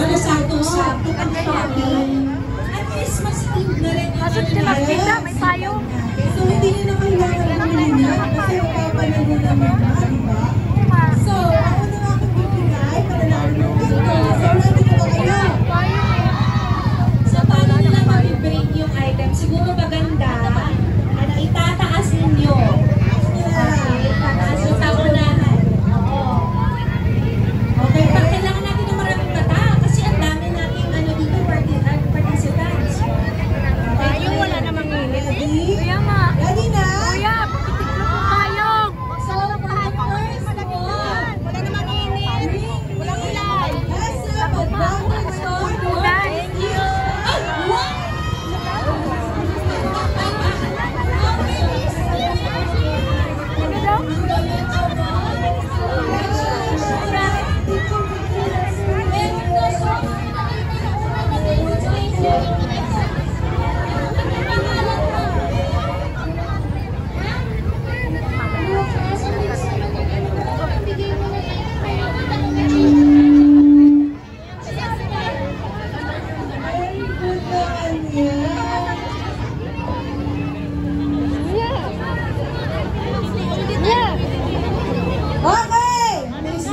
na sakto-sakto ang shopping. At Christmas Eve na rin. Kaso si Magdita, may payo. So, hindi nyo na kailangan bumili na kasi papanago naman na, di ba? So, ako na nga kung bibigay para lang yung dito. So, natin ko kayo. So, paano nila mabibring yung item? Siguro maganda na itataas ninyo. Okay, tataas yung tapunahan. Okay, kailangan natin ng maraming mata kasi ang dami nating dito participants. Tayo wala namang init. Ready? Kuya ma. Ready na? Kuya, pakitiklo po tayo. So, first one. Wala namang init. Walang ulan. Yes, sir. Pag-download store. Thank you. Ano daw? Okay! Next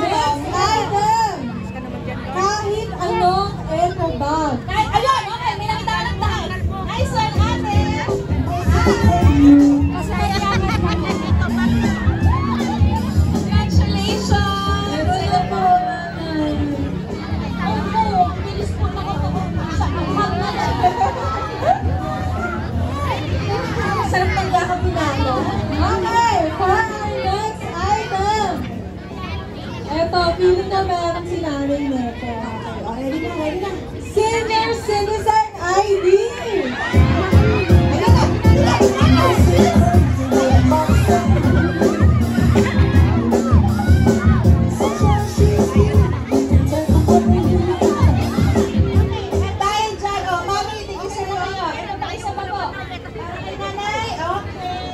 item! Kahit anong eco bag. Ayun! Okay, may nakita ka ng dahil. Nice one, ate! Congratulations! Ito na po. Opo, bilis po sa amang na. Sarap ng yakap pinalo. Okay, for our next item. Ito, feeling na meron si nanay nito. Okay, ready na, ready na. Senior Citizen ID! Dahil dyan, mami, tigisa na kayo. Ito pa, isa pa po. Para kay nanay,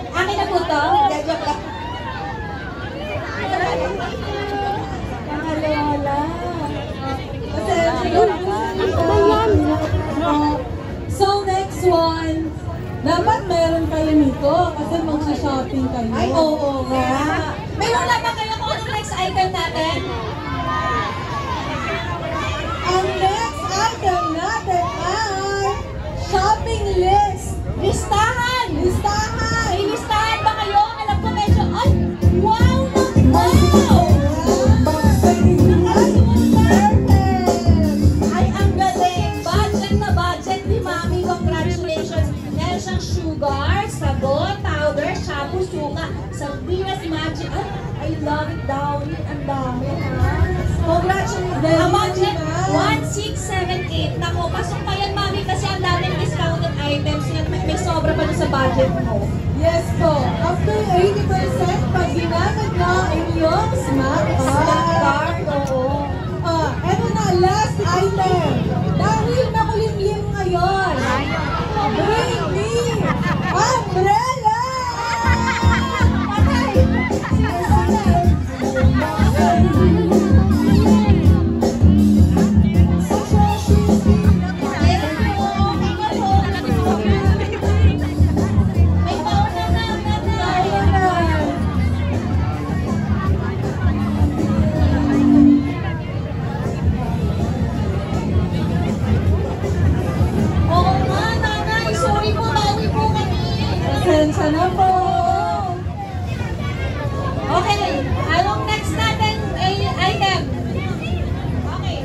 akin na po to. Hindi, joke lang. Pakalola. So, next one. Dapat meron kayo nito kasi magsha-shopping kayo. Ay, oo nga. May wala ba kayo kung anong next item natin? Ang next item natin ay shopping list. Listahan! Listahan! May listahan ba kayo? Alam ko medyo, ay, wow! Wow! Ay, ang galing! Budget na budget ni Mami. Congratulations! Meron siyang sugar, sabon, powder, shampoo, suka, sardinas, magic. Ay, I love it, Downy. Ang dami, ha? Congratulations! Ang budget, 1,678. Naku, pasok pa yan, Mami, kasi ang daming discounted items. May sobra pa doon sa budget mo. Yes po. Up to 80% pag ginamit na inyong smart card. Oo. Eto na, last item. Dahil makulimlim ngayon, bring me umbrella! May pauna na, Oo nga, nanay. Sorry po, bawi po kami. Pasensya na po. Okay, anong next natin item? Okay.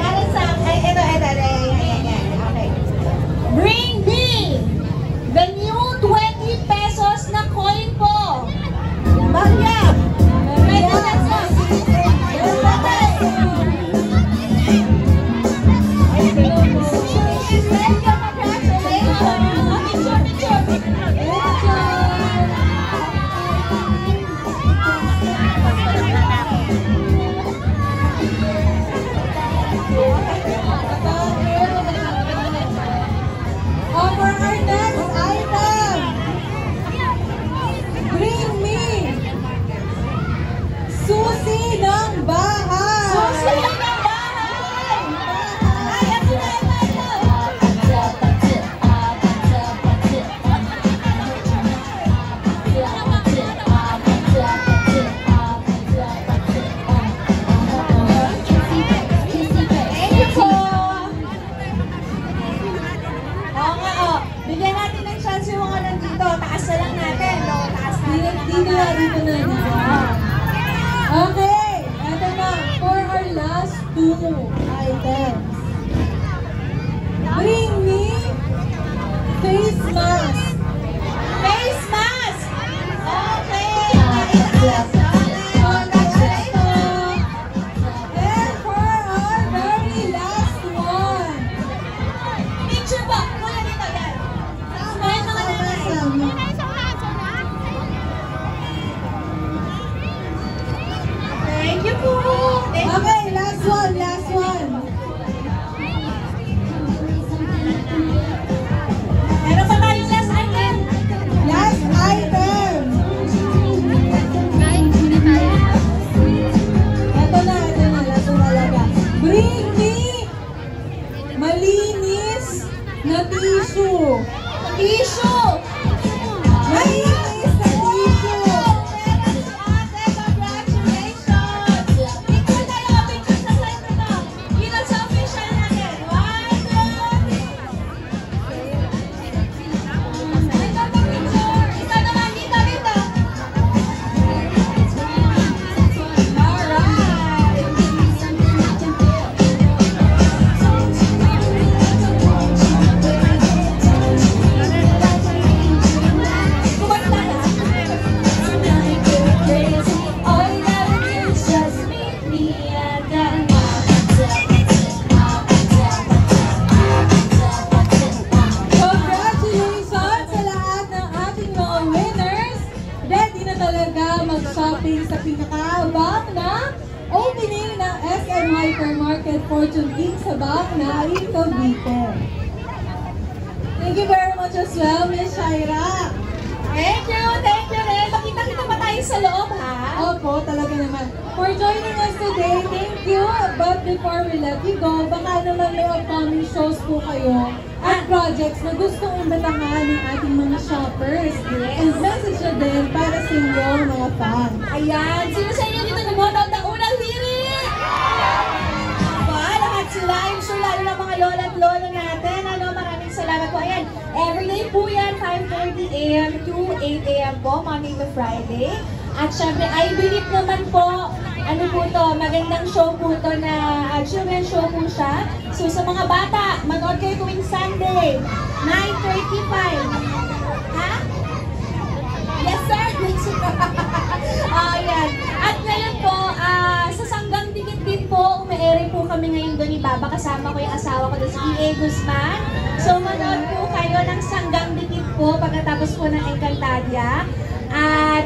Para sa, ito. Okay. Bring me the new 20 pesos na coin ko. Maria! Ready na po. For our next item, bring me diba? Okay, eto na, for our last two items. Bring me face mask. Face mask! Okay! And for our very last one. Picture po! Kuya dito yan. Smile mga nanay. Thank you po! Thank you. Okay, last one, last one. Meron pa tayong last item. Last item. Ito na, last one talaga. Bring me malinis na tissue. Tissue! Malinis na tissue. Meron si ate. Congratulations! Picture tayo. Picture sa center na. Dito sa official natin. 1, 2, 3. Ito po picture. Ito naman dito, dito. Alright. Kumanta na. All you gotta do is just meet me at the Congratulations sa lahat ng ating mga winners. Ready na talaga mag-shopping sa pinakaabang na opening ng SM Hypermarket Fortune King sa Bacna in Cavite. Thank you very much as well, Miss Shaira. Thank you rin. Makita-kita pa tayo sa loob, ha? Opo, talaga naman. For joining us today, thank you. But before we let you go, baka naman may upcoming shows po kayo at projects na gustong imbitahan ng ating mga shoppers. And message na din para sa inyo, mga fans. Ayan, sino sa inyo dito nag-vote ng unang hirit? Ba, lahat sila. I'm sure lalo na mga lola at lolo natin. Maraming salamat po. Ayan, everyday po yan, 5:30 a.m. to 8 a.m. po, Monday to Friday. At syempre, I believe naman po, ano po to, magandang show po to na children's show po siya. So sa mga bata, manood kayo tuwing Sunday, 9:35. Ha? Yes, sir! Ayan. At ngayon po, sa Sanggang Dikit din po, ume-airing po kami ngayon doon ni Baba. Kasama ko yung asawa ko, si E.A. Guzman. So, manood po kayo ng Sanggang Dikit po pagkatapos po ng Encantadia. At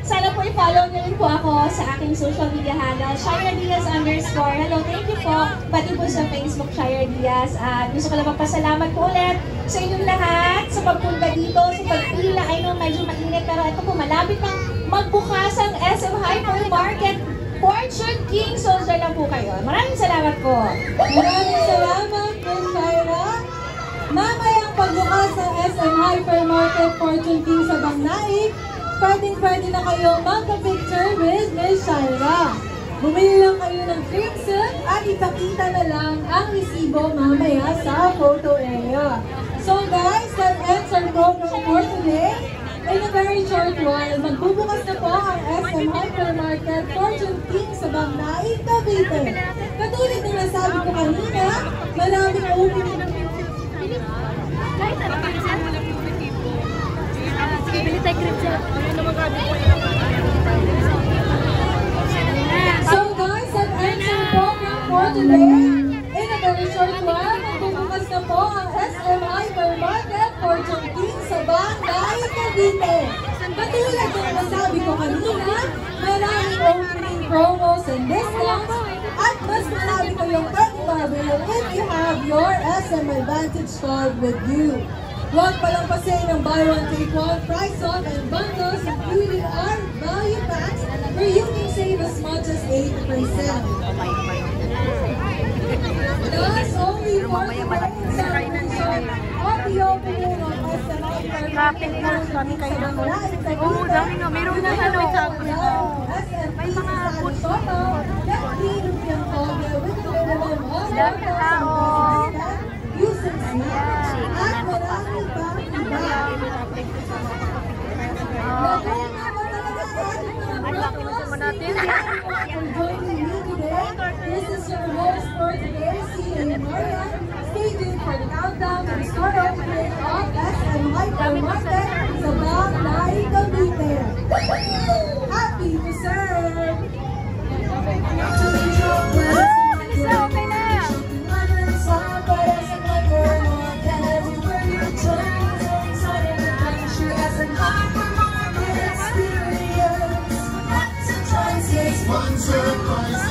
sana po i-follow nyo rin po ako sa aking social media handle, Shaira Diaz _. Hello, thank you po. Pati po sa Facebook, Shaira Diaz. At gusto ko lang magpasalamat po ulit sa inyong lahat sa pagpunta dito, sa pagpila. I know medyo mainit, pero ito po, malapit nang magbukas ang SM Hypermarket Fortune King. So, dyan lang po kayo. Maraming salamat po. Maraming salamat, Miss Shaira. Mamayang pagbukas ng SM Hypermarket Fortune King sa Bangnaig, pwede na kayo magka-picture with Miss Shaira. Bumili lang kayo ng crimson at ipakita na lang ang resibo mamaya sa photo area. So guys, that ends our program for today. In a very short while, magbubukas na po ang SM Hypermarket Fortune King sa Bangnaig, Cavite. Katulad ng nasabi ko kanina, maraming opening Guys, ano ba yun? Bili tayo cream siya. So guys, that ends our program for today. In a very short while, magbubukas na po ang SM Hypermarket Fortune King sa Bangnaig, Cavite. Katulad ng nasabi ko kanina, maraming opening promos and discounts at mas marami kayong pwede mabili if you have your SM Advantage card with you. Huwag palampasin ang buy one take one price off and bundles including our value packs where you can save as much as 8%. Thus, only for the celebration of the opening of SM Shopping po, dami kayo na mo. Oo, dami nga. Meron na sa loob sa May mga food photo. Dami na tao. Using snacks at marami pang iba. Okay. Lahat na talaga happy to serve. Alis na, okay na. One surprise.